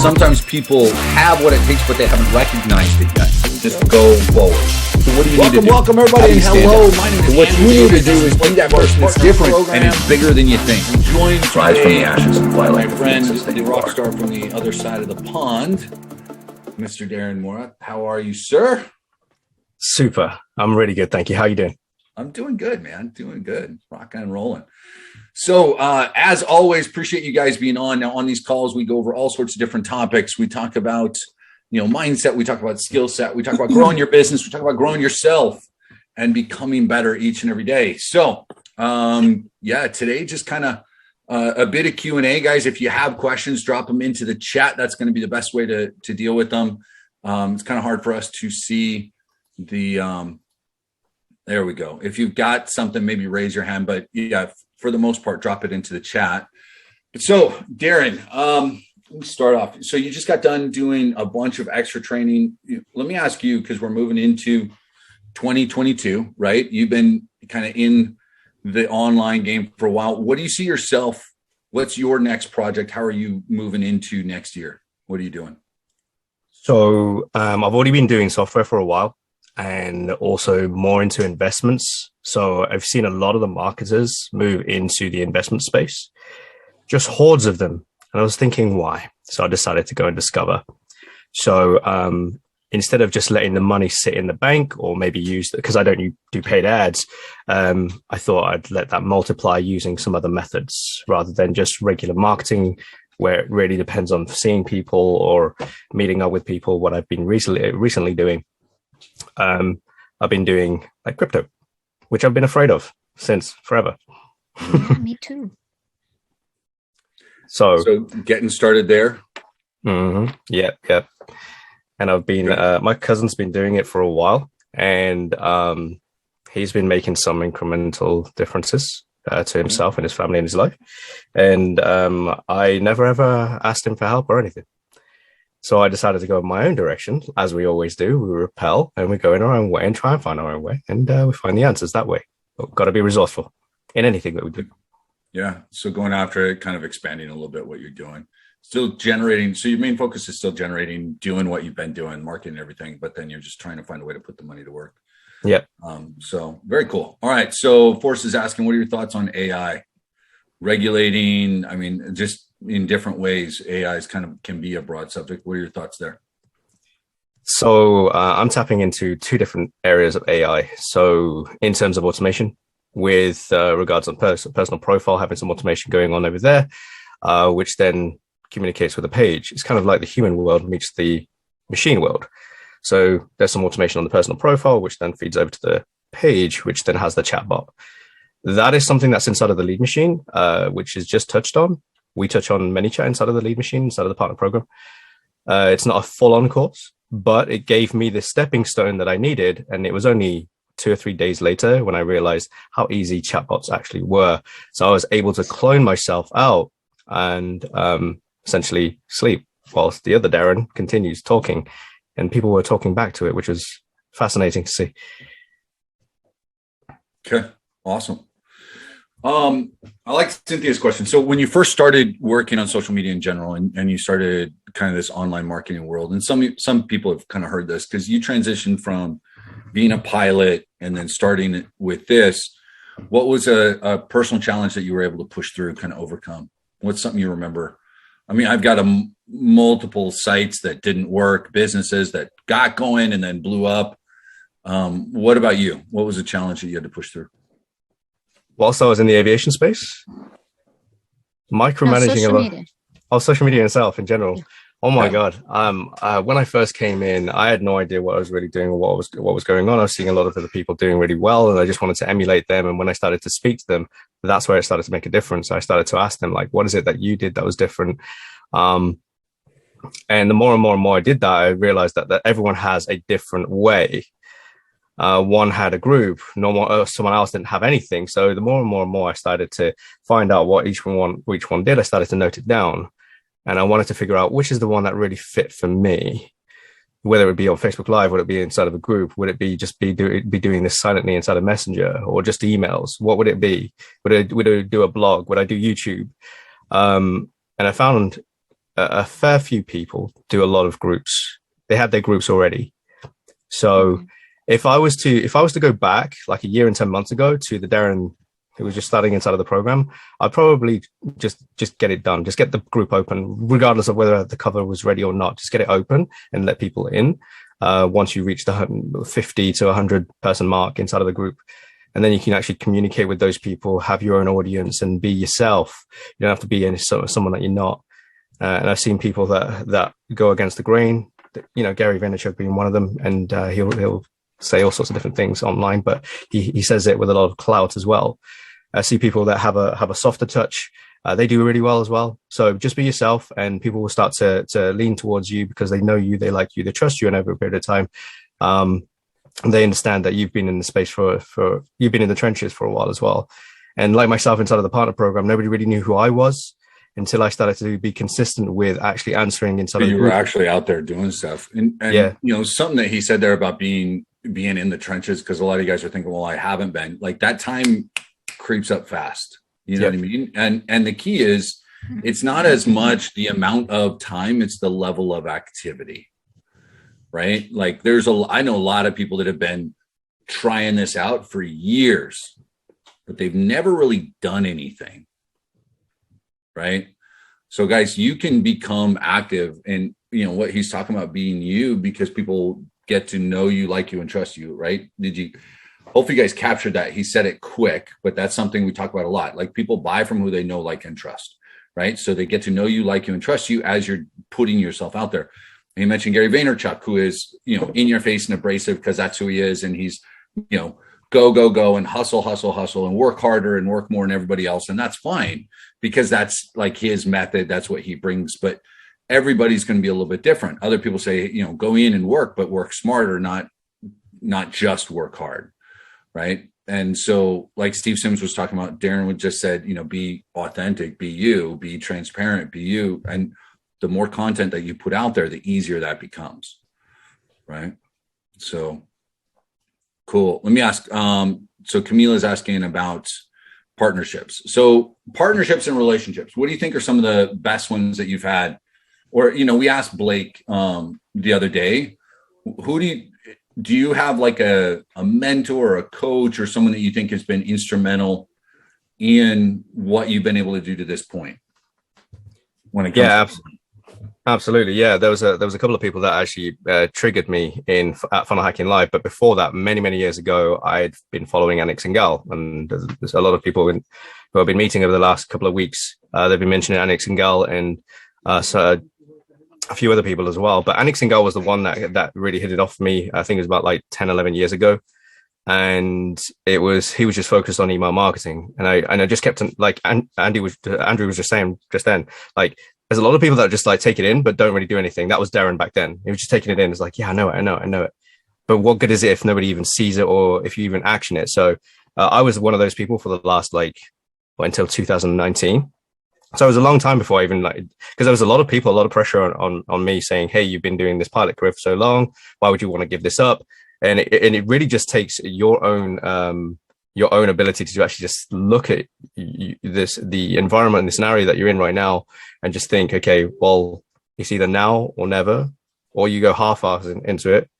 sometimes people have what it takes, but they haven't recognized it yet. Just go forward. So what do you need to do? Welcome, everybody, and hello. My name is What you need to do is be that person that's different program. and it's bigger than you think. Join Rise from the ashes and fly like my friend, the rock star from the other side of the pond, Mr. Darren Mooruth. How are you, sir? Super. I'm really good. Thank you. How are you doing? I'm doing good, man. Doing good. Rocking and rolling. So, as always, appreciate you guys being on. Now, on these calls, we go over all sorts of different topics. We talk about, mindset. We talk about skill set. We talk about growing your business. We talk about growing yourself and becoming better each and every day. So, today just kind of a bit of Q&A, guys. If you have questions, drop them into the chat. That's going to be the best way to deal with them. It's kind of hard for us to see the there we go. If you've got something, maybe raise your hand, but yeah, for the most part, drop it into the chat. So Darren, let me start off. So you just got done doing a bunch of extra training. Let me ask you, because we're moving into 2022, right? You've been kind of in the online game for a while. What do you see yourself? What's your next project? How are you moving into next year? What are you doing? So I've already been doing software for a while and also more into investments. So I've seen a lot of the marketers move into the investment space, just hordes of them. And I was thinking, why? So I decided to go and discover. So instead of just letting the money sit in the bank or maybe use, because I don't do paid ads, I thought I'd let that multiply using some other methods rather than just regular marketing, where it really depends on seeing people or meeting up with people. What I've been recently doing, I've been doing like crypto, which I've been afraid of since forever. Yeah, me too. So getting started there. Yeah. And I've been, my cousin's been doing it for a while, and he's been making some incremental differences to himself and his family and his life. And I never ever asked him for help or anything. So I decided to go in my own direction, as we always do. We repel and we go in our own way and try and find our own way. And we find the answers that way. But got to be resourceful in anything that we do. Yeah. So going after it, kind of expanding a little bit what you're doing. Still generating. So your main focus is still generating, doing what you've been doing, marketing and everything. But then you're just trying to find a way to put the money to work. Yeah. So very cool. All right. So Forrest is asking, what are your thoughts on AI? Regulating, I mean, just in different ways, AI is can be a broad subject. What are your thoughts there? So I'm tapping into two different areas of AI. So in terms of automation, with regards on personal profile, having some automation going on over there, which then communicates with the page. It's kind of like the human world meets the machine world. So there's some automation on the personal profile, which then feeds over to the page, which then has the chatbot. That is something that's inside of the lead machine, which is just touched on. We touch on ManyChat inside of the lead machine, inside of the partner program. It's not a full-on course, but it gave me the stepping stone that I needed. And it was only 2 or 3 days later when I realized how easy chatbots actually were. So I was able to clone myself out and essentially sleep whilst the other Darren continues talking. And people were talking back to it, which was fascinating to see. Okay, awesome. I like Cynthia's question. So when you first started working on social media in general and you started kind of this online marketing world, and some people have kind of heard this because you transitioned from being a pilot and then starting with this, what was a personal challenge that you were able to push through, kind of overcome? What's something you remember? I mean, I've got multiple sites that didn't work, businesses that got going and then blew up. What about you? What was a challenge that you had to push through? Whilst I was in the aviation space, micromanaging social media itself in general. Yeah. Oh my God. When I first came in, I had no idea what I was really doing or what was going on. I was seeing a lot of other people doing really well, and I just wanted to emulate them. And when I started to speak to them, that's where it started to make a difference. I started to ask them, like, what is it that you did that was different? And the more and more I did that, I realized that everyone has a different way. One had a group, someone else didn't have anything. So the more and more I started to find out what each one did, I started to note it down. And I wanted to figure out which is the one that really fit for me, whether it would be on Facebook Live, would it be inside of a group? Would it be just be doing this silently inside of Messenger or just emails? What would it be? Would I do a blog? Would I do YouTube? And I found a fair few people do a lot of groups. They have their groups already. So if I was to go back like a year and 10 months ago to the Darren who was just starting inside of the program, I'd probably just get it done. Just get the group open, regardless of whether the cover was ready or not. Just get it open and let people in. Once you reach the 50 to 100 person mark inside of the group, and then you can actually communicate with those people, have your own audience, and be yourself. You don't have to be someone that you're not. And I've seen people that go against the grain. You know, Gary Vaynerchuk being one of them, and he'll say all sorts of different things online, but he says it with a lot of clout as well. I see people that have a softer touch. They do really well as well. So just be yourself, and people will start to lean towards you because they know you, they like you, they trust you, and over a period of time, they understand that you've been in the space you've been in the trenches for a while as well. And like myself inside of the partner program, nobody really knew who I was until I started to be consistent with actually answering inside. You were actually out there doing stuff, and yeah, you know, something that he said there about being in the trenches, because a lot of you guys are thinking, well, I haven't been. Like, that time creeps up fast. You know what I mean? And the key is, it's not as much the amount of time, it's the level of activity, right? Like, I know a lot of people that have been trying this out for years, but they've never really done anything, right? So guys, you can become active, and you know what he's talking about, being you, because people get to know you, like you, and trust you, right? Hopefully you guys captured that. He said it quick, but that's something we talk about a lot. Like, people buy from who they know, like, and trust, right? So they get to know you, like you, and trust you as you're putting yourself out there. And he mentioned Gary Vaynerchuk, who is, you know, in your face and abrasive, because that's who he is. And he's, you know, go, and hustle, and work harder and work more than everybody else. And that's fine, because that's like his method. That's what he brings. But everybody's going to be a little bit different. Other people say, you know, go in and work, but work smarter, not just work hard. Right. And so, like Steve Sims was talking about, Darren would just said, you know, be authentic, be you, be transparent, be you. And the more content that you put out there, the easier that becomes. Right. So cool. Let me ask. So Camila's asking about partnerships. So partnerships and relationships, what do you think are some of the best ones that you've had? Or, you know, we asked Blake the other day, do you have like a mentor or a coach or someone that you think has been instrumental in what you've been able to do to this point? When it comes absolutely. Yeah, there was a couple of people that actually triggered me at Funnel Hacking Live. But before that, many years ago, I'd been following Anik Singhal, and there's a lot of people who I've been meeting over the last couple of weeks. They've been mentioning Anik Singhal and so a few other people as well. But Anik Singhal was the one that really hit it off for me. I think it was about like 10, 11 years ago. And he was just focused on email marketing. And I just kept like, Andrew was just saying just then, like, there's a lot of people that just like take it in, but don't really do anything. That was Darren back then. He was just taking it in. It's like, yeah, I know it. But what good is it if nobody even sees it or if you even action it? So I was one of those people for the last until 2019. So it was a long time before I even because there was a lot of pressure on me saying, hey, you've been doing this pilot career for so long. Why would you want to give this up? And it really just takes your own ability to actually just look at the environment and the scenario that you're in right now and just think, okay, well, it's either now or never, or you go half-assed into it.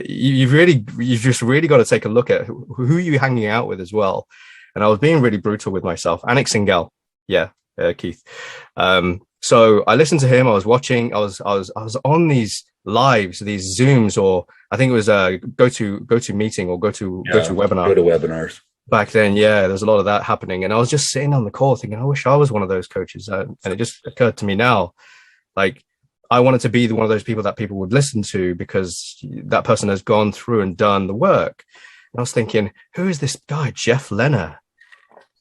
You've just really got to take a look at who you're hanging out with as well. And I was being really brutal with myself. Anik Singhal. Yeah, Keith. So I listened to him. I was watching. I was on these lives, these Zooms, or I think it was go to meeting or go to webinar. Go to webinars. Back then, yeah, there's a lot of that happening, and I was just sitting on the call thinking, I wish I was one of those coaches. And it just occurred to me now, like, I wanted to be one of those people that people would listen to because that person has gone through and done the work. And I was thinking, who is this guy, Jeff Lenner?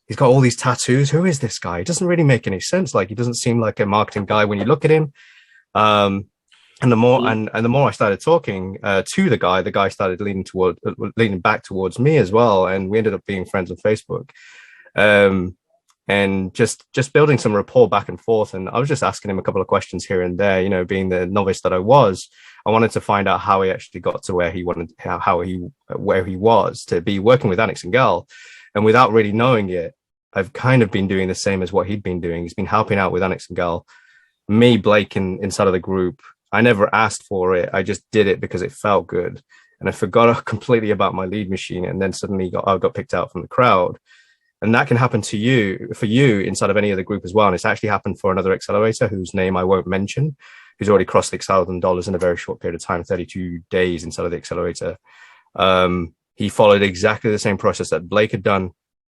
He's got all these tattoos. Who is this guy? It doesn't really make any sense. Like, he doesn't seem like a marketing guy when you look at him. And the more I started talking to the guy started leaning back towards me as well. And we ended up being friends on Facebook. And just building some rapport back and forth. And I was just asking him a couple of questions here and there, you know, being the novice that I wanted to find out how he actually got to where he was to be working with Anik Singhal. And without really knowing it, I've kind of been doing the same as what he'd been doing. He's been helping out with Anik Singhal me, Blake, inside of the group, I never asked for it. I just did it because it felt good. And I forgot completely about my lead machine. And then suddenly I got picked out from the crowd. And that can happen for you inside of any other group as well. And it's actually happened for another accelerator whose name I won't mention, who's already crossed the $6,000 in a very short period of time, 32 days inside of the accelerator. He followed exactly the same process that Blake had done.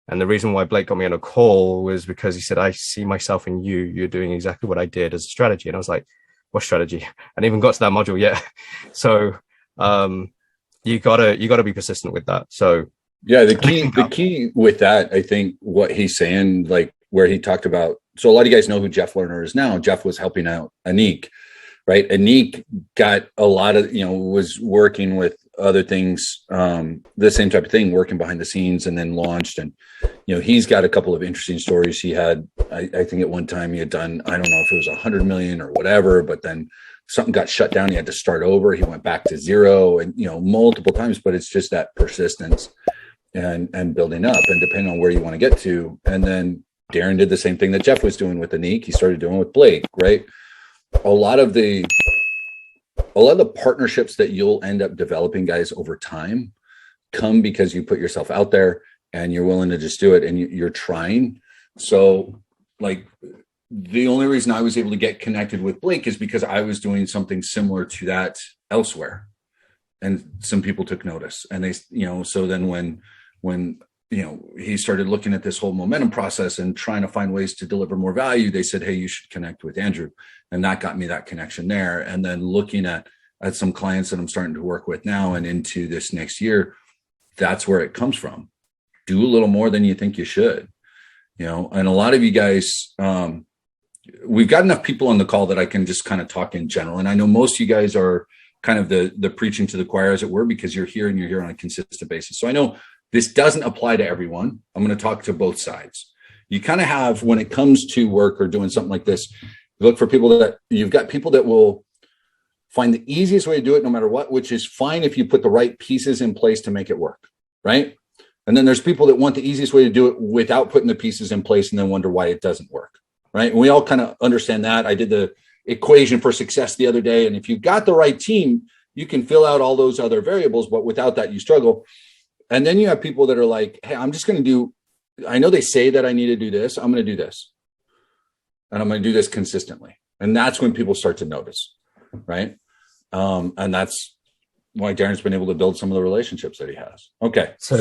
And the reason why Blake got me on a call was because he said, I see myself in you. You're doing exactly what I did as a strategy. And I was like, what strategy? I hadn't even got to that module yet. So you gotta be persistent with that. So yeah, the key with that, I think what he's saying, like where he talked about, so a lot of you guys know who Jeff Lerner is now. Jeff was helping out Anik, right? Anik got a lot of, was working with other things, the same type of thing, working behind the scenes, and then launched. And, he's got a couple of interesting stories. He had, I think at one time he had done, I don't know if it was 100 million or whatever, but then something got shut down. He had to start over. He went back to zero and, multiple times, but it's just that persistence and building up, and depending on where you want to get to. And then Darren did the same thing that Jeff was doing with Anik. He started doing with Blake, right? A lot of the partnerships that you'll end up developing, guys, over time come because you put yourself out there and you're willing to just do it, and you're trying. So like the only reason I was able to get connected with Blake is because I was doing something similar to that elsewhere. And some people took notice, and they, so then when he started looking at this whole momentum process and trying to find ways to deliver more value, they said, hey, you should connect with Andrew. And that got me that connection there. And then looking at some clients that I'm starting to work with now and into this next year, that's where it comes from. Do a little more than you think you should, and a lot of you guys, we've got enough people on the call that I can just kind of talk in general. And I know most of you guys are kind of the preaching to the choir, as it were, because you're here on a consistent basis. So I know this doesn't apply to everyone. I'm going to talk to both sides. You kind of have, when it comes to work or doing something like this, look for people that you've got people that will find the easiest way to do it no matter what, which is fine if you put the right pieces in place to make it work, right? And then there's people that want the easiest way to do it without putting the pieces in place and then wonder why it doesn't work, right? And we all kind of understand that. I did the equation for success the other day. And if you've got the right team, you can fill out all those other variables, but without that, you struggle. And then you have people that are like, hey, I'm just going to do, I know they say that I need to do this. I'm going to do this. And I'm going to do this consistently. And that's when people start to notice, right? And that's why Darren's been able to build some of the relationships that he has. Okay. So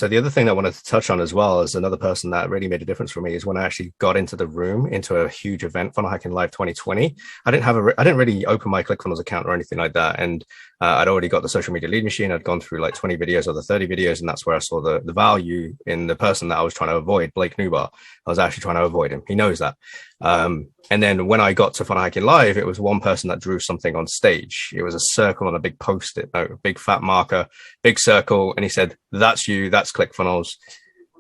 the other thing I wanted to touch on as well as another person that really made a difference for me is when I actually got into the room, into a huge event, Funnel Hacking Live 2020. I didn't really open my ClickFunnels account or anything like that. And I'd already got the social media lead machine. I'd gone through like 20 videos or the 30 videos. And that's where I saw the value in the person that I was trying to avoid, Blake Newbar. I was actually trying to avoid him. He knows that. And then when I got to Funnel Hacking Live, it was one person that drew something on stage. It was a circle on a big Post-it note, a big fat marker, big circle. And he said, that's you, that's ClickFunnels.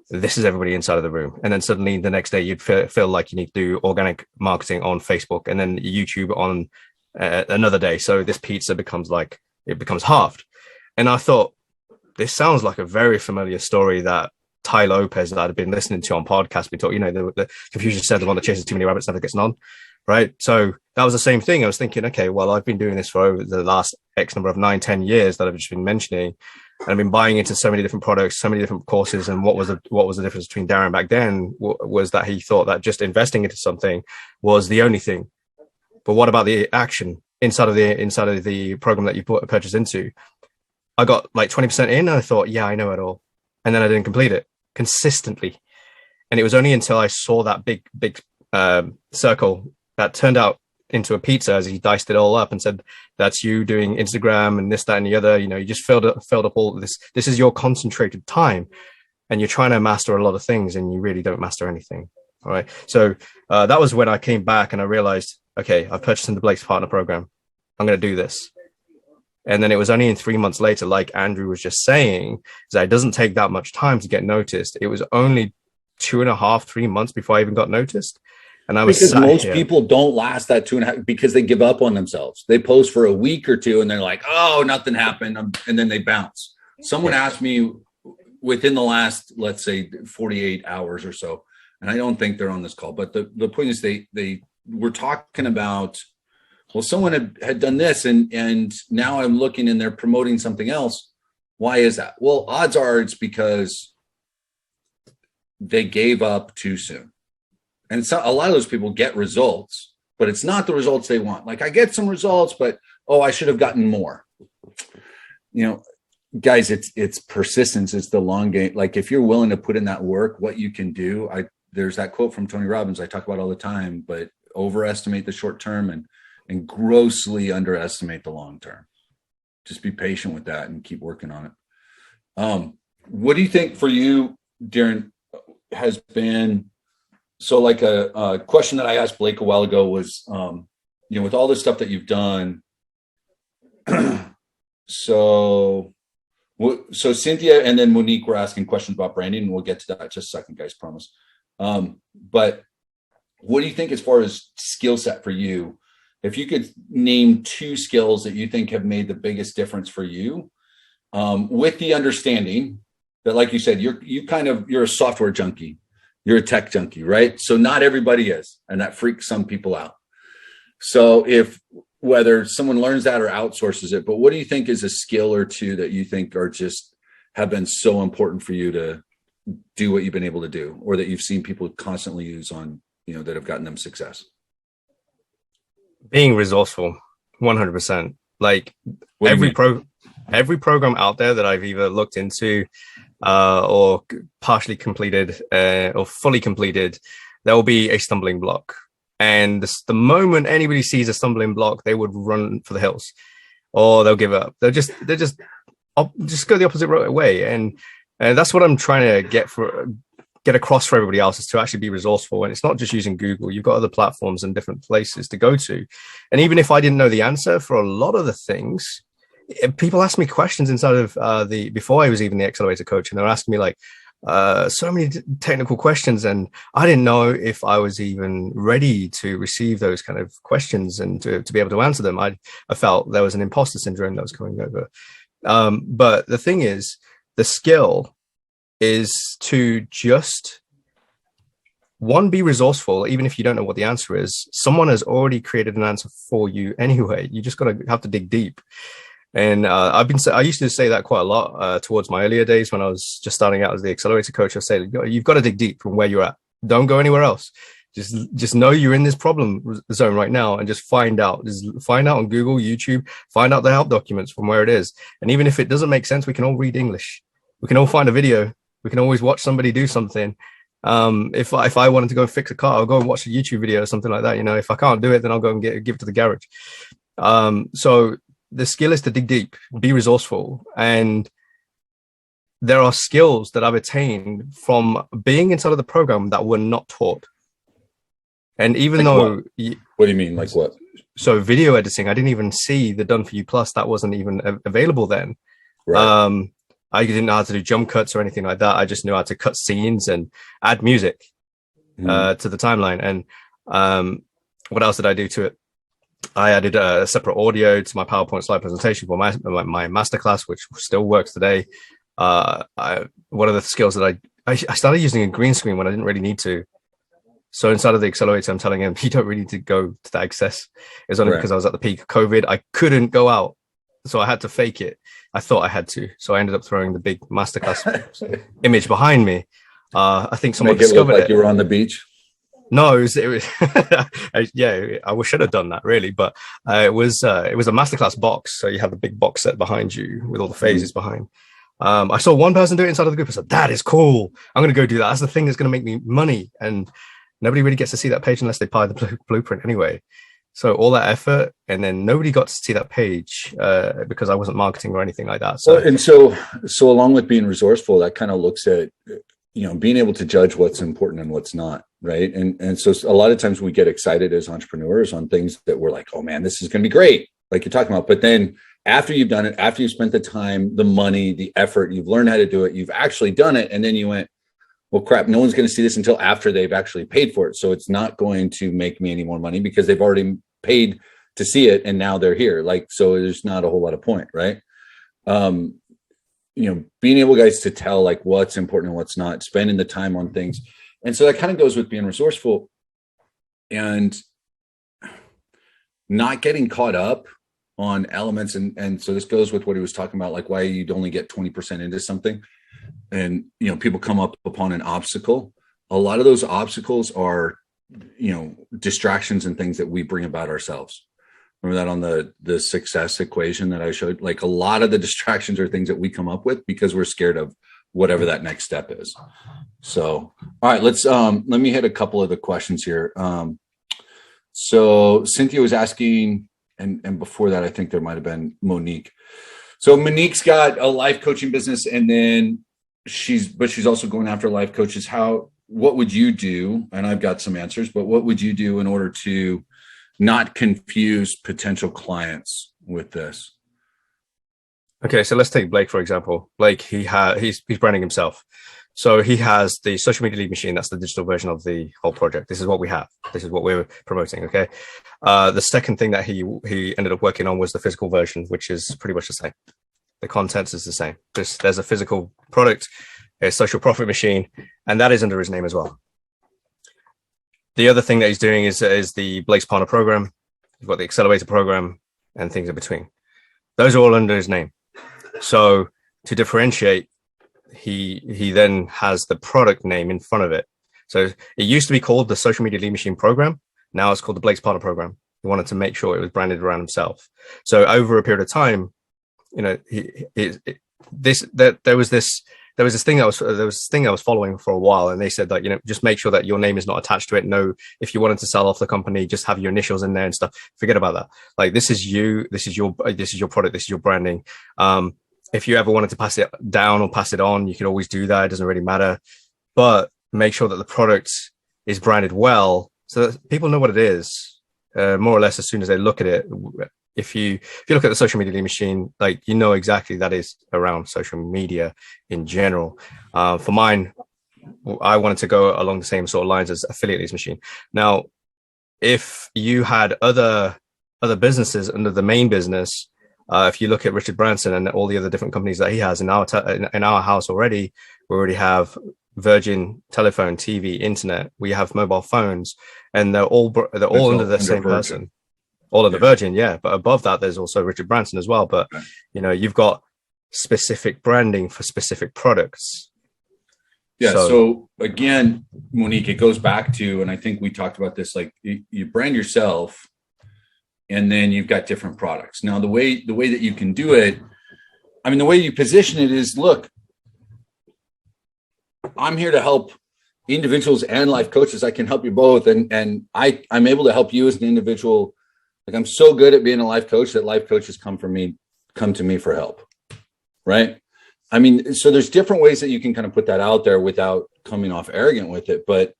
This is everybody inside of the room. And then suddenly the next day you'd feel like you need to do organic marketing on Facebook and then YouTube on another day. So this pizza becomes halved. And I thought, this sounds like a very familiar story that Ty Lopez that I'd been listening to on podcasts. We talk, the Confucius said the one that chases too many rabbits never gets none. Right. So that was the same thing. I was thinking, okay, well, I've been doing this for over the last X number of 9-10 years that I've just been mentioning. And I've been buying into so many different products, so many different courses. And what was the difference between Darren back then was that he thought that just investing into something was the only thing. But what about the action inside of the program that you purchased into? I got like 20% in and I thought, yeah, I know it all. And then I didn't complete it consistently. And it was only until I saw that big circle that turned out into a pizza as he diced it all up and said, that's you doing Instagram and this, that, and the other. You just filled up all this. This is your concentrated time. And you're trying to master a lot of things and you really don't master anything. All right. So that was when I came back and I realized, okay, I've purchased in the Blake's Partner Program. I'm going to do this. And then it was only in 3 months later, like Andrew was just saying, that it doesn't take that much time to get noticed. It was only 2.5, 3 months before I even got noticed. And I was because most people don't last that 2.5 because they give up on themselves. They post for a week or two and they're like, oh, nothing happened. And then they bounce. Someone asked me within the last, let's say 48 hours or so, and I don't think they're on this call, but the point is they we're talking about, well, someone had done this and now I'm looking and they're promoting something else. Why is that? Well, odds are it's because they gave up too soon. And so a lot of those people get results, but it's not the results they want. Like, I get some results, but, oh, I should have gotten more. You know, guys, it's persistence. It's the long game. Like, if you're willing to put in that work, what you can do, there's that quote from Tony Robbins I talk about all the time, but overestimate the short term and grossly underestimate the long term. Just be patient with that and keep working on it. What do you think for you, Darren, has been, so like a question that I asked Blake a while ago was, you know, with all this stuff that you've done, so Cynthia and then Monique were asking questions about branding, and we'll get to that just a second, guys, promise. But what do you think as far as skill set for you? If you could name 2 skills that you think have made the biggest difference for you, with the understanding that, like you said, you're a software junkie, you're a tech junkie, right? So not everybody is, and that freaks some people out. So whether someone learns that or outsources it, but what do you think is a skill or 2 that you think are just have been so important for you to do what you've been able to do, or that you've seen people constantly use on, you know, that have gotten them success? Being resourceful, 100%. Like, every program out there that I've either looked into or partially completed or fully completed, there will be a stumbling block. And the moment anybody sees a stumbling block, they would run for the hills, or they'll give up. They'll just go the opposite way. And that's what I'm trying to get across for everybody else, is to actually be resourceful. And it's not just using Google. You've got other platforms and different places to go to. And even if I didn't know the answer for a lot of the things, people ask me questions inside of before I was even the accelerator coach, and they're asking me like so many technical questions, and I didn't know if I was even ready to receive those kind of questions and to be able to answer them. I felt there was an imposter syndrome that was coming over. But the thing is, the skill is to just, one, be resourceful. Even if you don't know what the answer is, someone has already created an answer for you anyway. You just have to dig deep. And I used to say that quite a lot towards my earlier days when I was just starting out as the accelerator coach. I say, you've got to dig deep from where you're at. Don't go anywhere else. Just know you're in this problem zone right now, and just find out. Just find out on Google, YouTube, find out the help documents from where it is. And even if it doesn't make sense, we can all read English. We can all find a video. We can always watch somebody do something. If I wanted to go fix a car, I'll go and watch a YouTube video or something like that. You know, if I can't do it, then I'll go and give it to the garage. So the skill is to dig deep, be resourceful. And there are skills that I've attained from being inside of the program that were not taught. And even though... What do you mean? Like what? So video editing, I didn't even see the Done For You Plus. That wasn't even available then. Right. I didn't know how to do jump cuts or anything like that. I just knew how to cut scenes and add music to the timeline. And what else did I do to it? I added a separate audio to my PowerPoint slide presentation for my masterclass, which still works today. One of the skills that I started using a green screen when I didn't really need to. So inside of the accelerator, I'm telling him, you don't really need to go to that excess. It's only because I was at the peak of COVID. I couldn't go out. So I had to fake it. I thought I had to. So I ended up throwing the big masterclass image behind me. I think someone discovered it. Like you were on the beach? No, it was yeah, I should have done that really, but it was a masterclass box. So you have the big box set behind you with all the phases behind. I saw one person do it inside of the group. I said, that is cool. I'm going to go do that. That's the thing that's going to make me money. And nobody really gets to see that page unless they buy the blueprint anyway. So all that effort, and then nobody got to see that page because I wasn't marketing or anything like that. So, so along with being resourceful, that kind of looks at, you know, being able to judge what's important and what's not, right? And so a lot of times we get excited as entrepreneurs on things that we're like, oh man, this is going to be great, like you're talking about. But then after you've done it, after you've spent the time, the money, the effort, you've learned how to do it, you've actually done it, and then you went, well, crap, no one's going to see this until after they've actually paid for it. So it's not going to make me any more money because they've already paid to see it, and now they're here. Like, so there's not a whole lot of point, right? You know, being able, guys, to tell like what's important and what's not, spending the time on things. And so that kind of goes with being resourceful. And not getting caught up on elements. And so this goes with what he was talking about, like why you'd only get 20% into something. And, people come up upon an obstacle. A lot of those obstacles are, distractions and things that we bring about ourselves. Remember that on the success equation that I showed? Like a lot of the distractions are things that we come up with because we're scared of whatever that next step is. So, all right, let me hit a couple of the questions here. So Cynthia was asking, and before that, I think there might've been Monique. So Monique's got a life coaching business, and then she's also going after life coaches. What would you do? And I've got some answers, but what would you do in order to not confuse potential clients with this? Okay, so let's take Blake, for example. Blake, he's branding himself. So he has the social media lead machine. That's the digital version of the whole project. This is what we have. This is what we're promoting. Okay. The second thing that he ended up working on was the physical version, which is pretty much the same. The content is the same. There's a physical product, a social profit machine, and that is under his name as well. The other thing that he's doing is the Blake's Partner Program. You've got the Accelerator Program and things in between. Those are all under his name. So to differentiate, he then has the product name in front of it. So it used to be called the Social Media Lead Machine Program. Now it's called the Blake's Partner Program. He wanted to make sure it was branded around himself. So over a period of time, there was this thing I was following for a while, and they said that just make sure that your name is not attached to it. No, if you wanted to sell off the company, just have your initials in there and stuff. Forget about that. Like this is you, this is your product, this is your branding. If you ever wanted to pass it down or pass it on, you can always do that. It doesn't really matter, but make sure that the product is branded well so that people know what it is, more or less as soon as they look at it. If you look at the social media lead machine, exactly that is around social media in general. For mine, I wanted to go along the same sort of lines as affiliate leads machine. Now, if you had other businesses under the main business, if you look at Richard Branson and all the other different companies that he has in our house already, we already have Virgin telephone, TV, internet. We have mobile phones, and they're all under the same person. All under Virgin, yeah. But above that, there's also Richard Branson as well. But, you've got specific branding for specific products. Yeah. So again, Monique, it goes back to, and I think we talked about this, like you brand yourself and then you've got different products. Now, the way that you can do it, the way you position it is, look, I'm here to help individuals and life coaches. I can help you both. And I'm able to help you as an individual. Like I'm so good at being a life coach that life coaches come to me for help. Right. So there's different ways that you can kind of put that out there without coming off arrogant with it, but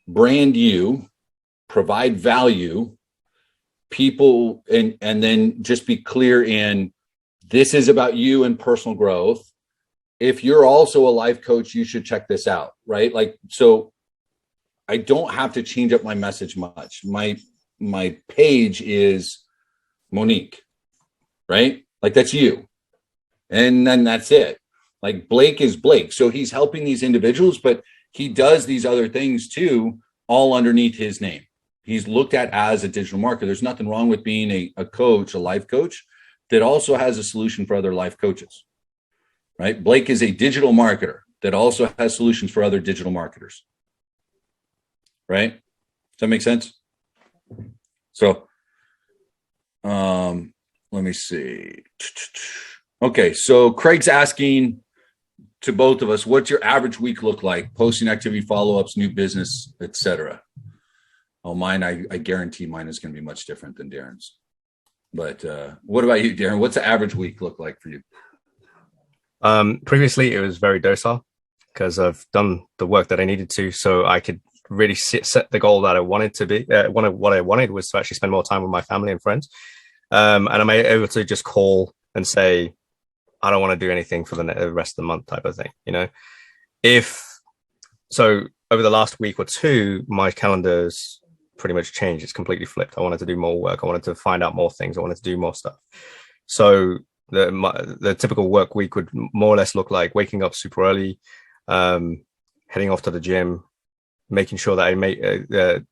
brand you, provide value, people, and then just be clear in this is about you and personal growth. If you're also a life coach, you should check this out. Right. So I don't have to change up my message much. My page is Monique, right? That's you. And then that's it. Blake is Blake. So he's helping these individuals, but he does these other things too, all underneath his name. He's looked at as a digital marketer. There's nothing wrong with being a coach, a life coach that also has a solution for other life coaches, right? Blake is a digital marketer that also has solutions for other digital marketers, right? Does that make sense? So, let me see. Okay. So Craig's asking to both of us, what's your average week look like? Posting activity, follow-ups, new business, etc. Oh, mine, I guarantee mine is going to be much different than Darren's. But what about you, Darren? What's the average week look like for you? Previously, it was very docile because I've done the work that I needed to, so I could really set the goal that I wanted to be. What I wanted was to actually spend more time with my family and friends. And I'm able to just call and say, I don't want to do anything for the rest of the month type of thing. So over the last week or two, my calendar's pretty much changed. It's completely flipped. I wanted to do more work. I wanted to find out more things. I wanted to do more stuff. So the typical work week would more or less look like waking up super early, heading off to the gym, making sure that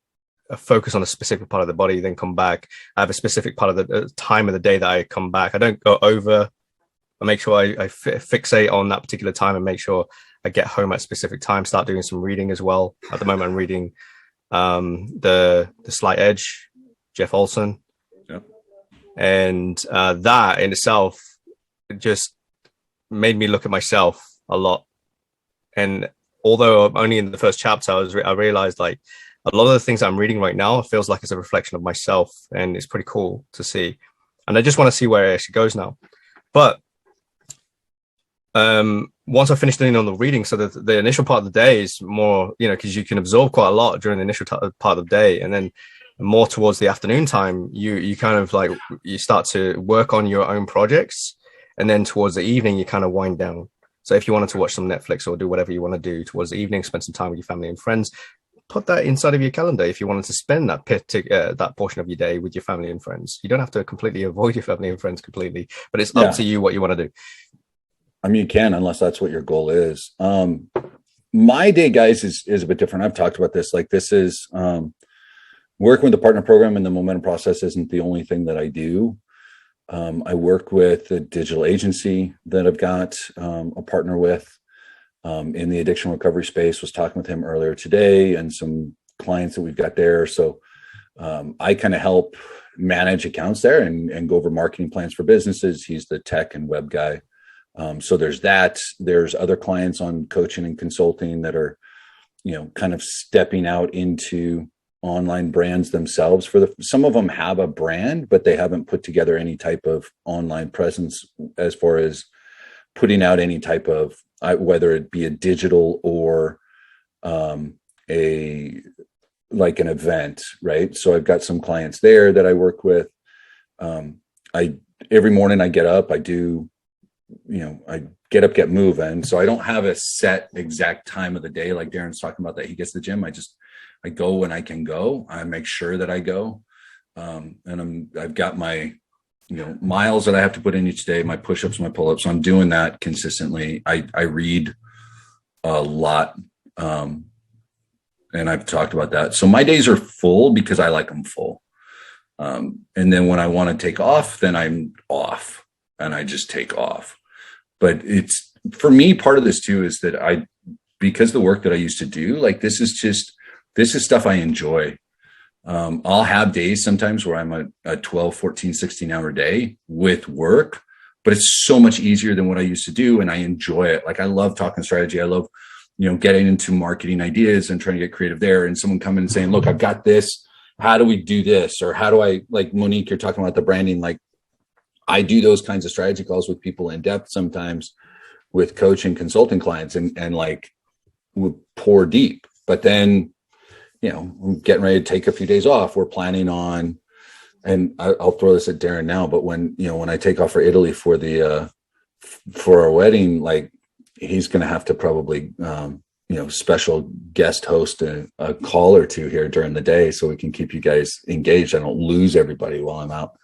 focus on a specific part of the body, then come back. I have a specific part of the time of the day that I come back. I don't go over. I make sure I fixate on that particular time and make sure I get home at a specific time. Start doing some reading as well. At the moment, I'm reading the Slight Edge, Jeff Olson. Yep. And that in itself just made me look at myself a lot. And although I'm only in the first chapter, I realized like a lot of the things I'm reading right now feels like it's a reflection of myself, and it's pretty cool to see. And I just want to see where it actually goes now. But once I finished doing on the reading, so the initial part of the day is more, because you can absorb quite a lot during the initial part of the day, and then more towards the afternoon time, you kind of like you start to work on your own projects, and then towards the evening you kind of wind down. So if you wanted to watch some Netflix or do whatever you want to do towards the evening, spend some time with your family and friends, put that inside of your calendar. If you wanted to spend that portion of your day with your family and friends, you don't have to completely avoid your family and friends completely, but it's up to you what you want to do. I mean, you can, unless that's what your goal is. My day, guys, is a bit different. I've talked about this. Like, this is working with the partner program, and the momentum process isn't the only thing that I do. I work with a digital agency that I've got a partner with in the addiction recovery space. Was talking with him earlier today, and some clients that we've got there. So I kind of help manage accounts there and go over marketing plans for businesses. He's the tech and web guy. So there's that. There's other clients on coaching and consulting that are, kind of stepping out into online brands themselves. Some of them have a brand, but they haven't put together any type of online presence as far as putting out any type of, whether it be a digital or an event, right? So I've got some clients there that I work with. Every morning I get up, I get up, get moving. So I don't have a set exact time of the day. Like Darren's talking about that he gets to the gym. I go when I can go. I make sure that I go. And I've got my, miles that I have to put in each day, my push-ups, my pull-ups. So I'm doing that consistently. I read a lot. And I've talked about that. So my days are full because I like them full. And then when I want to take off, then I'm off and I just take off. But it's, for me, part of this too is that because the work that I used to do, like this is stuff I enjoy. I'll have days sometimes where I'm a 12, 14, 16 hour day with work, but it's so much easier than what I used to do. And I enjoy it. Like I love talking strategy. I love, getting into marketing ideas and trying to get creative there. And someone coming and saying, look, I've got this. How do we do this? Or how do I, like Monique, you're talking about the branding, like I do those kinds of strategy calls with people in depth sometimes with coaching, consulting clients and like we pour deep, but then, I'm getting ready to take a few days off. We're planning on, and I'll throw this at Darren now, but when I take off for Italy for our wedding, like he's going to have to probably, special guest host a call or two here during the day so we can keep you guys engaged. I don't lose everybody while I'm out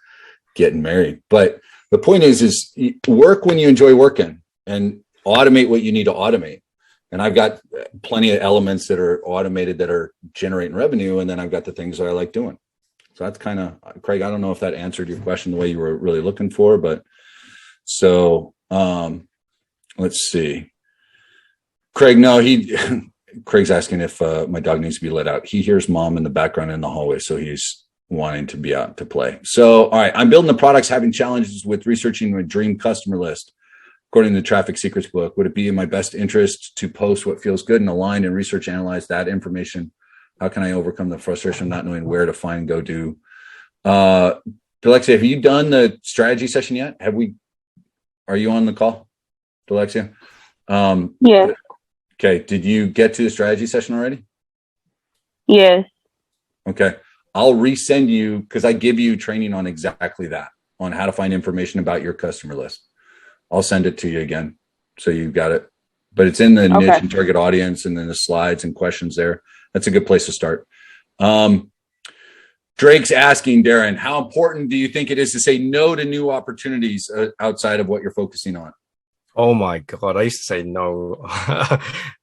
getting married. But the point is work when you enjoy working and automate what you need to automate. And I've got plenty of elements that are automated that are generating revenue. And then I've got the things that I like doing. So that's kind of, Craig, I don't know if that answered your question the way you were really looking for, but so let's see. Craig, no, Craig's asking if my dog needs to be let out. He hears mom in the background in the hallway. So he's wanting to be out to play. So, all right, I'm building the products, having challenges with researching my dream customer list. According to the Traffic Secrets book, would it be in my best interest to post what feels good and align and research analyze that information? How can I overcome the frustration of not knowing where to find go do? Delexia, have you done the strategy session yet? Are you on the call, Delexia? Yeah. Okay. Did you get to the strategy session already? Yes. Okay. I'll resend you because I give you training on exactly that, on how to find information about your customer list. I'll send it to you again so you've got it. But it's in the niche and target audience and then the slides and questions there. That's a good place to start. Drake's asking, Darren, how important do you think it is to say no to new opportunities outside of what you're focusing on? Oh my God. I used to say no.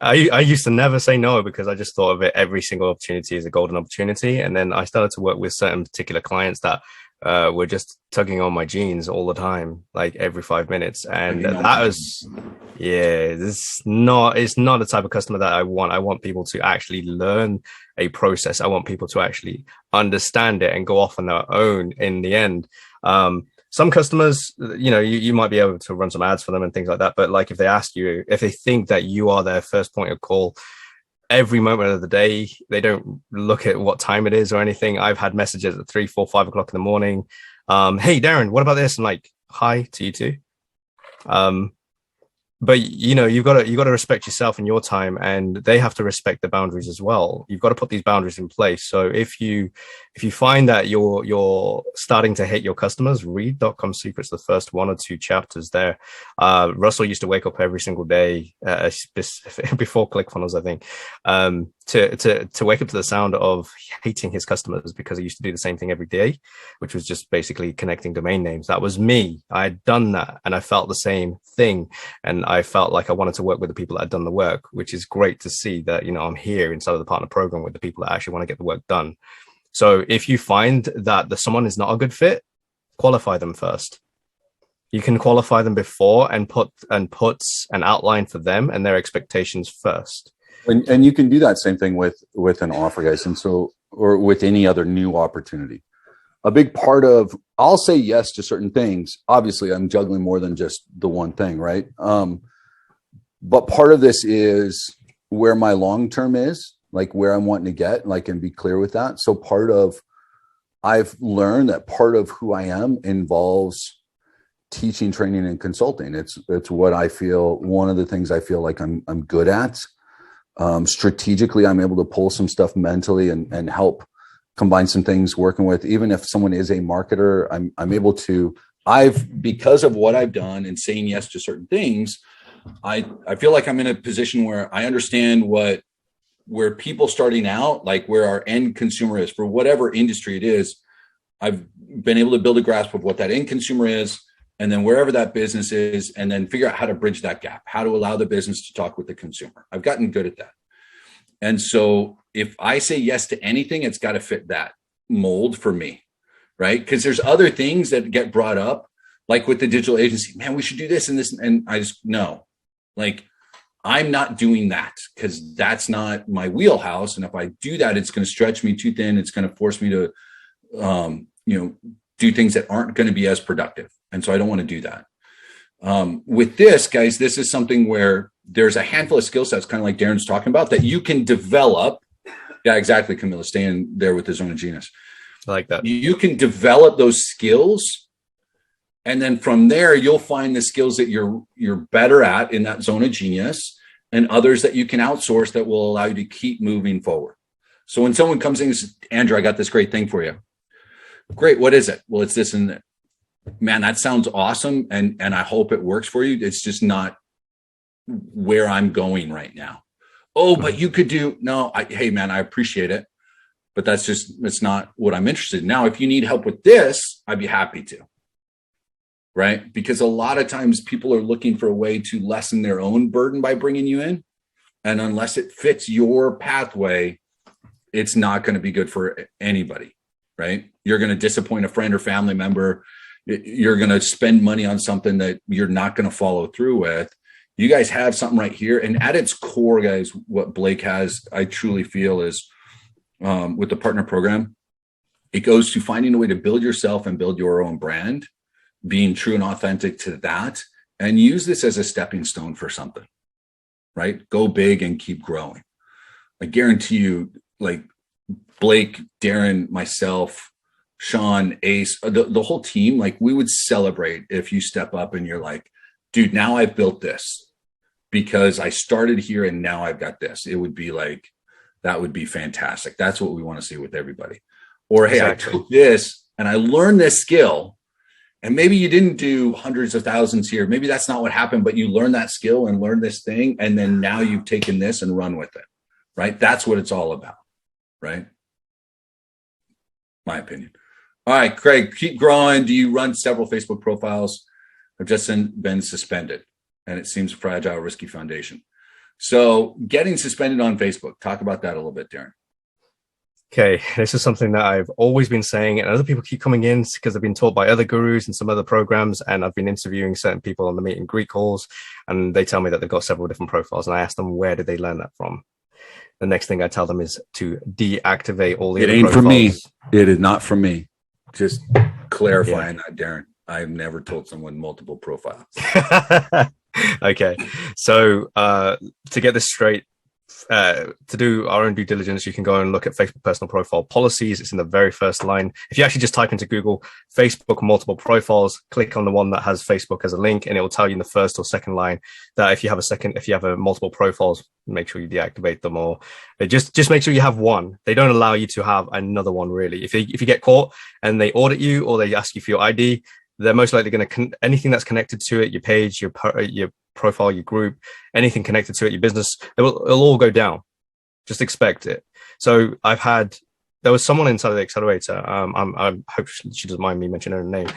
I used to never say no because I just thought of it every single opportunity as a golden opportunity. And then I started to work with certain particular clients that were just tugging on my jeans all the time, like every 5 minutes. And that was, yeah, it's not the type of customer that I want. I want people to actually learn a process. I want people to actually understand it and go off on their own in the end. Some customers, you might be able to run some ads for them and things like that. But like if they ask you, if they think that you are their first point of call every moment of the day, they don't look at what time it is or anything. I've had messages at 3, 4, 5 o'clock in the morning. Hey, Darren, what about this? I'm like, hi to you too. But you've got to respect yourself and your time, and they have to respect the boundaries as well. You've got to put these boundaries in place. So if you find that you're starting to hate your customers, read .com Secrets, the first 1 or 2 chapters there. Russell used to wake up every single day before ClickFunnels, I think, to wake up to the sound of hating his customers because he used to do the same thing every day, which was just basically connecting domain names. That was me. I had done that and I felt the same thing. And I felt like I wanted to work with the people that had done the work, which is great to see that, I'm here inside of the partner program with the people that actually want to get the work done. So if you find that someone is not a good fit, qualify them first. You can qualify them before and put an outline for them and their expectations first. And you can do that same thing with an offer, guys. And so, or with any other new opportunity. A big part of, I'll say yes to certain things. Obviously, I'm juggling more than just the one thing, right? But part of this is where my long-term is, like where I'm wanting to get, like, and be clear with that. So I've learned that part of who I am involves teaching, training, and consulting. It's what I feel, one of the things I feel like I'm good at. Strategically, I'm able to pull some stuff mentally and help combine some things working with, even if someone is a marketer, I'm able to, because of what I've done and saying yes to certain things, I feel like I'm in a position where I understand where people starting out, like where our end consumer is for whatever industry it is. I've been able to build a grasp of what that end consumer is, and then wherever that business is, and then figure out how to bridge that gap, how to allow the business to talk with the consumer. I've gotten good at that. And so if I say yes to anything, it's got to fit that mold for me, right? Because there's other things that get brought up, like with the digital agency, man, we should do this and this. And I just, no, like, I'm not doing that because that's not my wheelhouse. And if I do that, it's going to stretch me too thin. It's going to force me to, do things that aren't going to be as productive. And so I don't want to do that. With this, guys, this is something where there's a handful of skill sets, kind of like Darren's talking about, that you can develop. Yeah, exactly, Camilla, staying there with the zone of genius. I like that. You can develop those skills. And then from there, you'll find the skills that you're better at in that zone of genius, and others that you can outsource that will allow you to keep moving forward. So when someone comes in and says, Andrew, I got this great thing for you. Great. What is it? Well, it's this and that. Man, that sounds awesome. And I hope it works for you. It's just not where I'm going right now. Oh, but you could do, no, hey man, I appreciate it, but it's not what I'm interested in. Now, if you need help with this, I'd be happy to. Right? Because a lot of times people are looking for a way to lessen their own burden by bringing you in. And unless it fits your pathway, it's not going to be good for anybody, right? You're going to disappoint a friend or family member. You're going to spend money on something that you're not going to follow through with. You guys have something right here. And at its core, guys, what Blake has, I truly feel is with the partner program, it goes to finding a way to build yourself and build your own brand, being true and authentic to that, and use this as a stepping stone for something, right? Go big and keep growing. I guarantee you, like Blake, Darren, myself, Sean, Ace, the whole team, like we would celebrate if you step up and you're like, dude, now I've built this because I started here and now I've got this. It would be like, that would be fantastic. That's what we want to see with everybody. Or, hey, exactly. I took this and I learned this skill, and maybe you didn't do hundreds of thousands here. Maybe that's not what happened, but you learned that skill and learned this thing. And then now you've taken this and run with it, right? That's what it's all about, right? My opinion. All right, Craig, keep growing. Do you run several Facebook profiles? I've just been suspended. and it seems fragile, risky foundation. So getting suspended on Facebook, talk about that a little bit, Darren. Okay, this is something that I've always been saying, and other people keep coming in because they've been taught by other gurus and some other programs, and I've been interviewing certain people on the meet and greet calls, and they tell me that they've got several different profiles, and I ask them, where did they learn that from? The next thing I tell them is to deactivate all the other profiles. It ain't for me. It is not for me. Just clarifying that, Darren. I've never told someone multiple profiles. Okay, so to get this straight, to do our own due diligence, you can go and look at Facebook personal profile policies. It's in the very first line. If you actually just type into Google Facebook multiple profiles, click on the one that has Facebook as a link, and it will tell you in the first or second line that if you have a multiple profiles, make sure you deactivate them, or just make sure you have one. They don't allow you to have another one, really. If you get caught and they audit you or they ask you for your ID, they're most likely going to anything that's connected to it, your page, your profile, your group, anything connected to it, your business, it'll all go down. Just expect it. So there was someone inside the accelerator. I hope she doesn't mind me mentioning her name.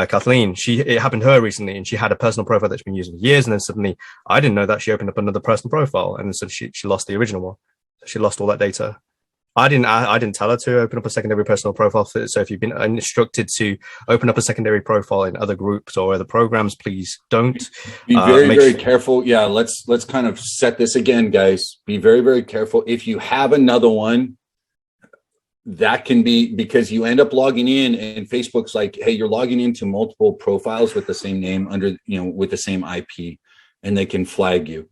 Kathleen, it happened to her recently, and she had a personal profile that she's been using for years. And then suddenly, I didn't know that she opened up another personal profile, and so she lost the original one. She lost all that data. I didn't tell her to open up a secondary personal profile. So if you've been instructed to open up a secondary profile in other groups or other programs, please don't. Be very careful. Yeah, let's kind of set this again, guys. Be very, very careful. If you have another one, that can be because you end up logging in and Facebook's like, hey, you're logging into multiple profiles with the same name with the same IP, and they can flag you.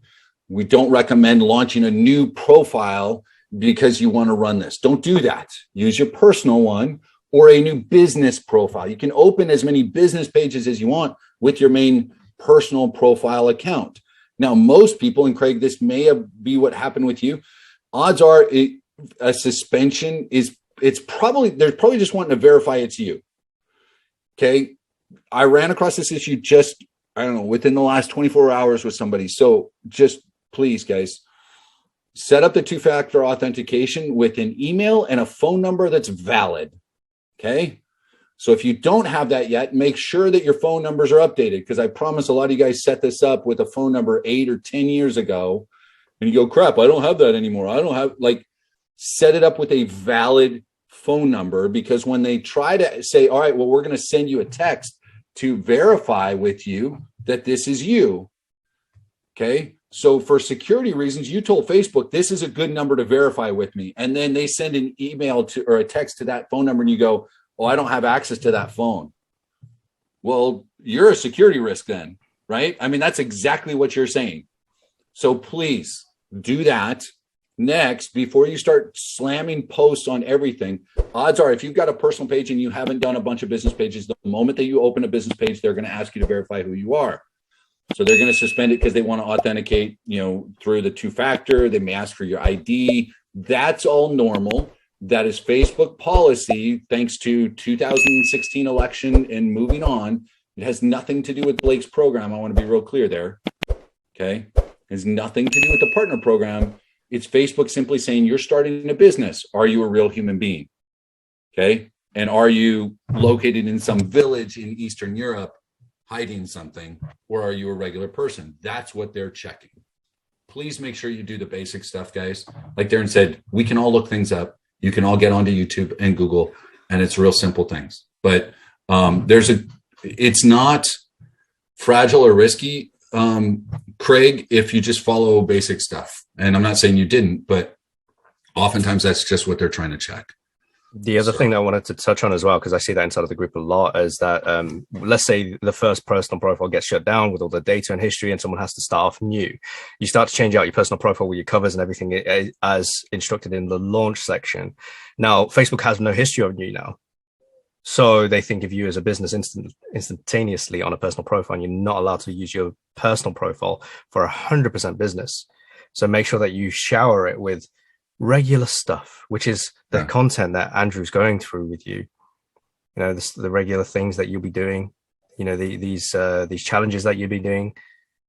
We don't recommend launching a new profile because you want to run this. Don't do that. Use your personal one or a new business profile. You can open as many business pages as you want with your main personal profile account. Now, most people, and Craig, this may be what happened with you. Odds are a suspension they're probably just wanting to verify it's you. Okay. I ran across this issue within the last 24 hours with somebody. So just please, guys, set up the two-factor authentication with an email and a phone number that's valid. Okay. So if you don't have that yet, make sure that your phone numbers are updated, because I promise a lot of you guys set this up with a phone number 8 or 10 years ago and you go, crap, I don't have that anymore. I don't have set it up with a valid phone number, because when they try to say, all right, well, we're going to send you a text to verify with you that this is you. Okay. So for security reasons, you told Facebook, this is a good number to verify with me. And then they send an email or a text to that phone number and you go, oh, I don't have access to that phone. Well, you're a security risk then, right? I mean, that's exactly what you're saying. So please do that. Next, before you start slamming posts on everything, odds are if you've got a personal page and you haven't done a bunch of business pages, the moment that you open a business page, they're going to ask you to verify who you are. So they're going to suspend it because they want to authenticate, through the two-factor. They may ask for your ID. That's all normal. That is Facebook policy, thanks to 2016 election and moving on. It has nothing to do with Blake's program. I want to be real clear there. Okay. It has nothing to do with the partner program. It's Facebook simply saying, you're starting a business. Are you a real human being? Okay. And are you located in some village in Eastern Europe hiding something, or are you a regular person? That's what they're checking. Please make sure you do the basic stuff, guys. Like Darren said, we can all look things up. You can all get onto YouTube and Google, and it's real simple things. But it's not fragile or risky, Craig, if you just follow basic stuff. And I'm not saying you didn't, but oftentimes that's just what they're trying to check. The other thing that I wanted to touch on as well, because I see that inside of the group a lot, is that let's say the first personal profile gets shut down with all the data and history and someone has to start off new. You start to change out your personal profile with your covers and everything as instructed in the launch section. Now, Facebook has no history of you now. So they think of you as a business instantaneously on a personal profile, and you're not allowed to use your personal profile for 100% business. So make sure that you shower it with regular stuff, which is the content that Andrew's going through with you. The regular things that you'll be doing. These challenges that you'll be doing.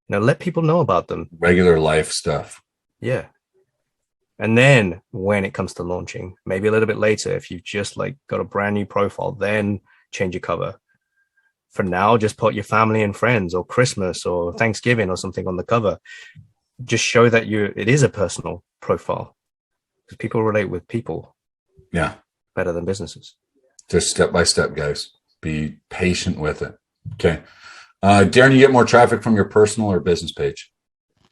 Let people know about them. Regular life stuff. Yeah. And then when it comes to launching, maybe a little bit later, if you've just got a brand new profile, then change your cover. for now, just put your family and friends or Christmas or Thanksgiving or something on the cover. Just show that it is a personal profile, because people relate with people. Yeah. Better than businesses. Just step by step, guys. Be patient with it. Okay. Darren, you get more traffic from your personal or business page?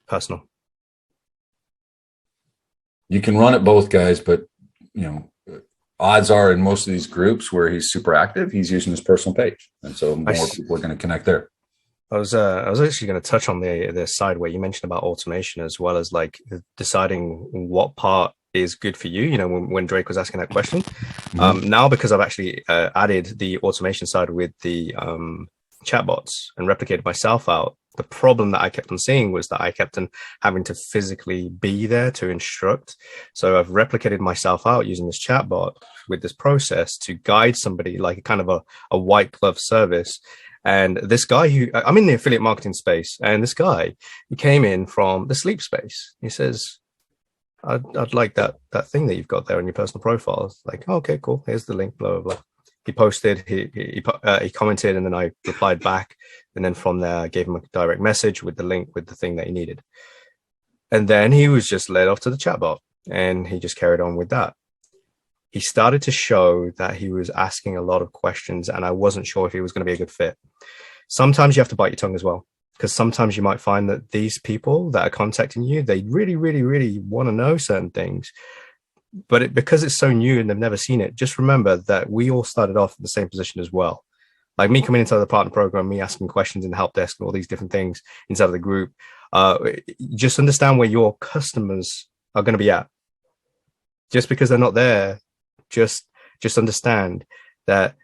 Personal. You can run it both, guys, but odds are in most of these groups where he's super active, he's using his personal page. And so more people are going to connect there. I was actually going to touch on the side where you mentioned about automation, as well as like deciding what part is good for you. When Drake was asking that question, now because I've actually added the automation side with the chatbots and replicated myself out, the problem that I kept on seeing was that I kept on having to physically be there to instruct. So I've replicated myself out using this chatbot with this process to guide somebody, like a kind of a white glove service. And this guy I'm in the affiliate marketing space, and this guy, he came in from the sleep space. He says, I'd like that thing that you've got there on your personal profile. It's like, oh, okay, cool. Here's the link, blah, blah, blah. He posted, he commented, and then I replied back. And then from there, I gave him a direct message with the link, with the thing that he needed. And then he was just led off to the chatbot, and he just carried on with that. He started to show that he was asking a lot of questions, and I wasn't sure if he was going to be a good fit. Sometimes you have to bite your tongue as well, because sometimes you might find that these people that are contacting you, they really, really, really want to know certain things. But because it's so new and they've never seen it, just remember that we all started off in the same position as well. Like me coming into the partner program, me asking questions in the help desk and all these different things inside of the group. Just understand where your customers are going to be at. Just because they're not there, just understand that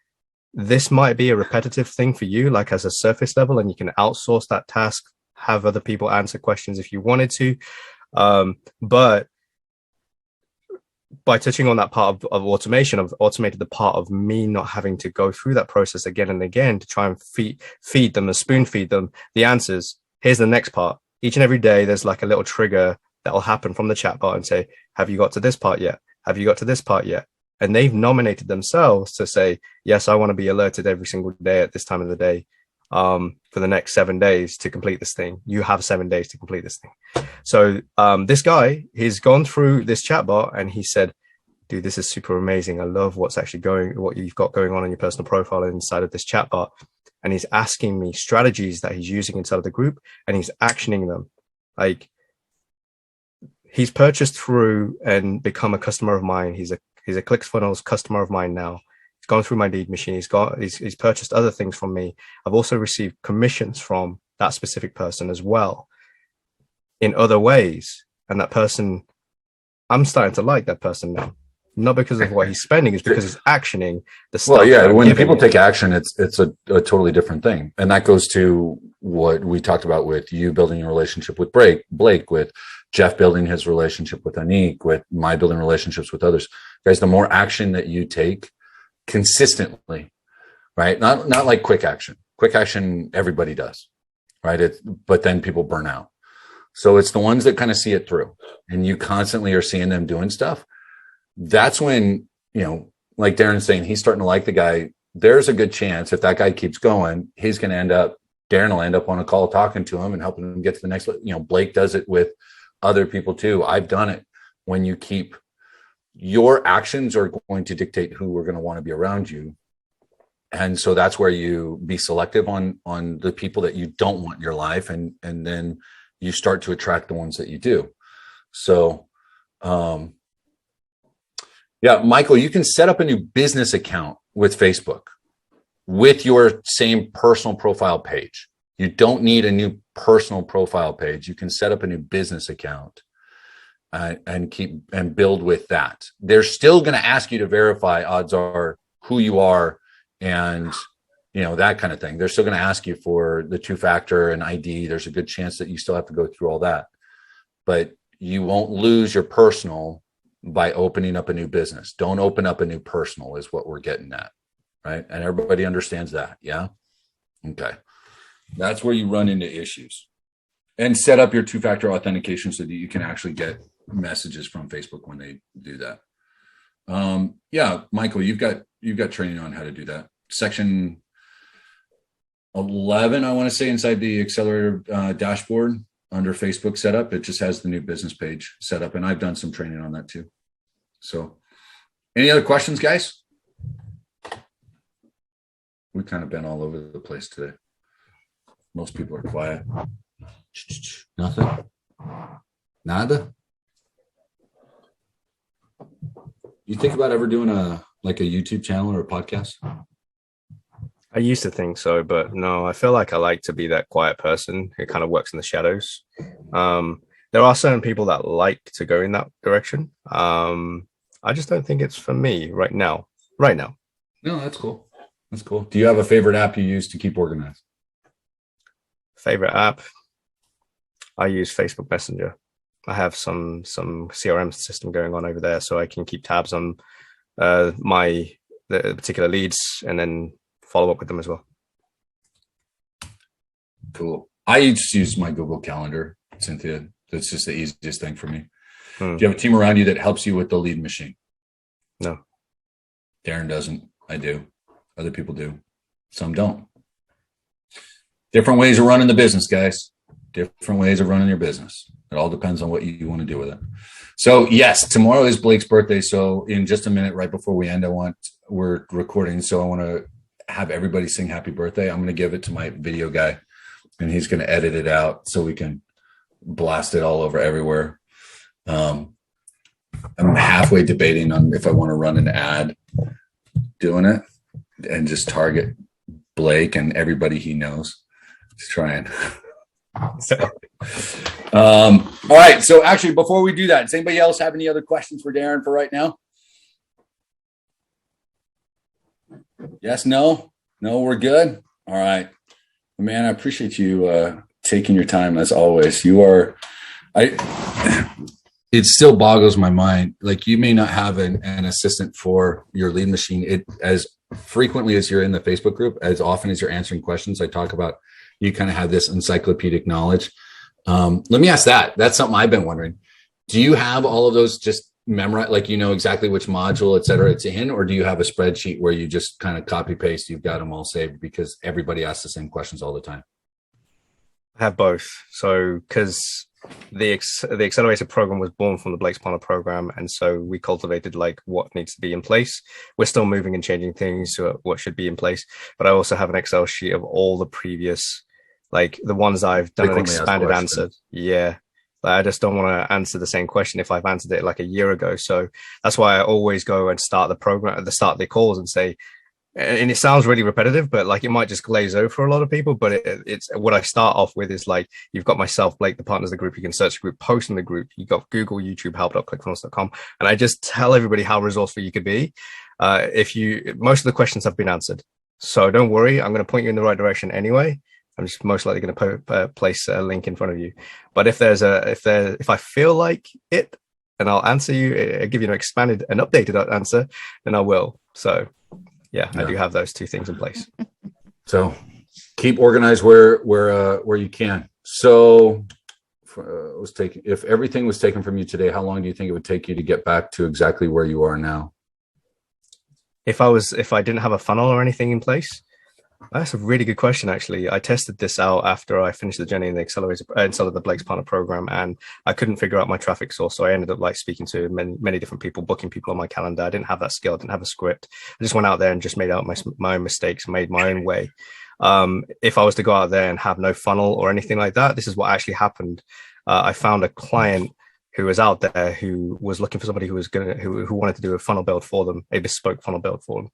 this might be a repetitive thing for you, like as a surface level, and you can outsource that task, have other people answer questions if you wanted to. But by touching on that part of automation, I've automated the part of me not having to go through that process again and again to try and feed them and spoon feed them the answers. Here's the next part. Each and every day, there's like a little trigger that will happen from the chatbot and say, have you got to this part yet? Have you got to this part yet? And they've nominated themselves to say, yes, I want to be alerted every single day at this time of the day for the next 7 days to complete this thing. You have 7 days to complete this thing. So this guy, he's gone through this chatbot and he said, dude, this is super amazing. I love what you've got going on in your personal profile inside of this chatbot. And he's asking me strategies that he's using inside of the group, and he's actioning them. Like, he's purchased through and become a customer of mine. He's a ClickFunnels customer of mine now. He's gone through my lead machine. He's purchased other things from me. I've also received commissions from that specific person as well in other ways. And that person, I'm starting to like that person now. Not because of what he's spending, it's because he's actioning the stuff. Well, yeah, when people take action, it's a totally different thing. And that goes to what we talked about with you building your relationship with Blake, with Jeff building his relationship with Anik, with my building relationships with others. Guys, the more action that you take consistently, right? Not like quick action. Quick action, everybody does, right? But then people burn out. So it's the ones that kind of see it through, and you constantly are seeing them doing stuff. That's when, like Darren's saying, he's starting to like the guy. There's a good chance if that guy keeps going, Darren will end up on a call talking to him and helping him get to the next, Blake does it with other people too. I've done it. When you keep, your actions are going to dictate who are going to want to be around you. And so that's where you be selective on the people that you don't want in your life. And then you start to attract the ones that you do. So, yeah, Michael, you can set up a new business account with Facebook with your same personal profile page. You don't need a new personal profile page. You can set up a new business account and build with that. They're still going to ask you to verify, odds are, who you are and, that kind of thing. They're still going to ask you for the 2-factor and ID. There's a good chance that you still have to go through all that. But you won't lose your personal by opening up a new business. Don't open up a new personal is what we're getting at, right? And everybody understands that, yeah? Okay. That's where you run into issues. And set up your 2-factor authentication so that you can actually get messages from Facebook when they do that. Yeah, Michael, you've got training on how to do that. Section 11, I want to say, inside the accelerator dashboard under Facebook setup. It just has the new business page set up, and I've done some training on that too. So any other questions, guys? We've kind of been all over the place today. Most people are quiet. Nothing. Nada. You think about ever doing a YouTube channel or a podcast? I used to think so, but no, I feel like I like to be that quiet person who kind of works in the shadows. There are certain people that like to go in that direction. I just don't think it's for me right now. No, that's cool. That's cool. Do you have a favorite app you use to keep organized? Favorite app? I use Facebook Messenger. I have some CRM system going on over there, so I can keep tabs on the particular leads and then follow up with them as well. Cool. I just use my Google Calendar, Cynthia. That's just the easiest thing for me. Do you have a team around you that helps you with the lead machine? No. Darren doesn't. I do. Other people do. Some don't. Different ways of running the business, guys. Different ways of running your business. It all depends on what you want to do with it. So yes, tomorrow is Blake's birthday. So in just a minute, right before we end, we're recording. So I want to have everybody sing happy birthday. I'm going to give it to my video guy, and he's going to edit it out so we can blast it all over everywhere. I'm halfway debating on if I want to run an ad doing it and just target Blake and everybody he knows. Just trying. All right. So actually, before we do that, does anybody else have any other questions for Darren for right now? Yes, no, we're good. All right, man. I appreciate you taking your time as always. It still boggles my mind. Like, you may not have an assistant for your lead machine. It as frequently as you're in the Facebook group, as often as you're answering questions, I talk about, you kind of have this encyclopedic knowledge. Let me ask that. That's something I've been wondering. Do you have all of those just memorized, like, you know exactly which module, et cetera, it's in, or do you have a spreadsheet where you just kind of copy paste, you've got them all saved because everybody asks the same questions all the time? I have both. So, because the accelerator program was born from the Blake's Partner program, and so we cultivated like what needs to be in place. We're still moving and changing things to what should be in place, but I also have an Excel sheet of all the previous, like the ones I've done an expanded answer. Yeah. I just don't want to answer the same question if I've answered it like a year ago. So that's why I always go and start the program at the start of the calls and say, and it sounds really repetitive, but like it might just glaze over for a lot of people. But it's what I start off with is like, you've got myself, Blake, the partners of the group. You can search the group, post in the group. You got Google, YouTube, help.clickfunnels.com. And I just tell everybody how resourceful you could be. Most of the questions have been answered. So don't worry. I'm going to point you in the right direction anyway. I'm just most likely going to place a link in front of you. But if I feel like it, and I'll answer you, I'll give you an expanded and updated answer, then I will. So yeah, I do have those two things in place. So keep organized where you can. So if everything was taken from you today, how long do you think it would take you to get back to exactly where you are now? If I didn't have a funnel or anything in place, that's a really good question, actually. I tested this out after I finished the journey in the accelerator inside of the Blake's Partner program, and I couldn't figure out my traffic source. So I ended up like speaking to many different people, booking people on my calendar. I didn't have that skill. I didn't have a script. I just went out there and just made out my own mistakes, made my own way. If I was to go out there and have no funnel or anything like that, this is what actually happened. I found a client who was out there who was looking for somebody who wanted to do a funnel build for them, a bespoke funnel build for them.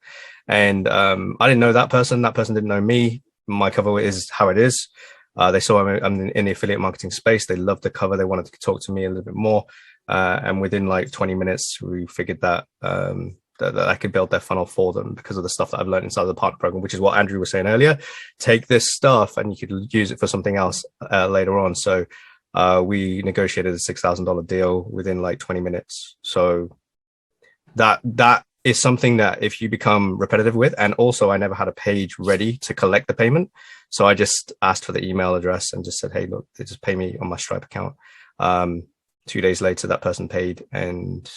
And I didn't know that person. That person didn't know me. My cover is how it is. They saw I'm in the affiliate marketing space. They loved the cover. They wanted to talk to me a little bit more. And within like 20 minutes, we figured that that I could build their funnel for them because of the stuff that I've learned inside of the partner program, which is what Andrew was saying earlier. Take this stuff and you could use it for something else later on. So we negotiated a $6,000 deal within like 20 minutes. So that is something that if you become repetitive with, and also I never had a page ready to collect the payment. So I just asked for the email address and just said, hey, look, they just pay me on my Stripe account. 2 days later, that person paid, and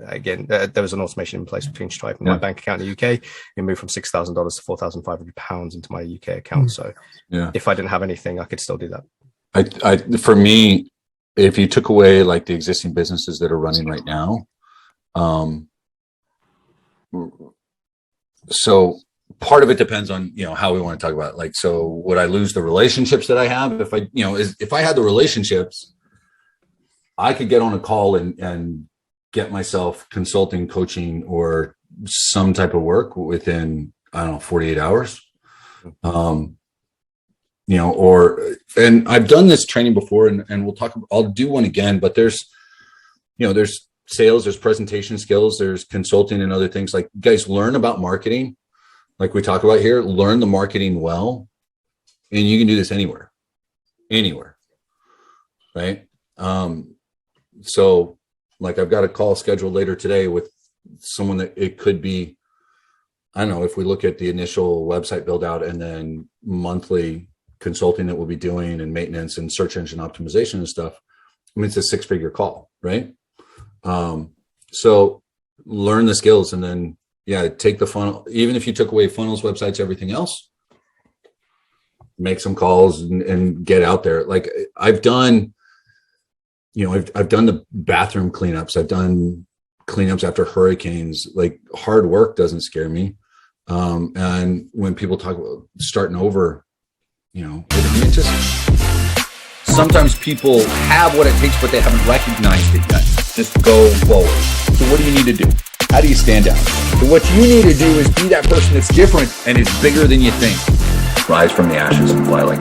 again, there was an automation in place between Stripe and my bank account in the UK. It moved from $6,000 to £4,500 into my UK account. So if I didn't have anything, I could still do that. For me, if you took away like the existing businesses that are running right now, so part of it depends on, how we want to talk about it. Like, so would I lose the relationships that I have? If I had the relationships, I could get on a call and get myself consulting, coaching, or some type of work within, 48 hours. And I've done this training before, and I'll do one again, but there's sales, there's presentation skills, there's consulting and other things. Like, guys, learn about marketing. Like we talk about here, learn the marketing well, and you can do this anywhere, right? So like I've got a call scheduled later today with someone that it could be, I don't know, if we look at the initial website build out and then monthly consulting that we'll be doing and maintenance and search engine optimization and stuff. I mean, it's a 6-figure call, right? So learn the skills and then, take the funnel. Even if you took away funnels, websites, everything else, make some calls and get out there. Like I've done, I've done the bathroom cleanups. I've done cleanups after hurricanes. Like hard work doesn't scare me. And when people talk about starting over, Sometimes people have what it takes, but they haven't recognized it yet. Just go forward. So what do you need to do? How do you stand out? So what you need to do is be that person that's different and is bigger than you think. Rise from the ashes and fly like that.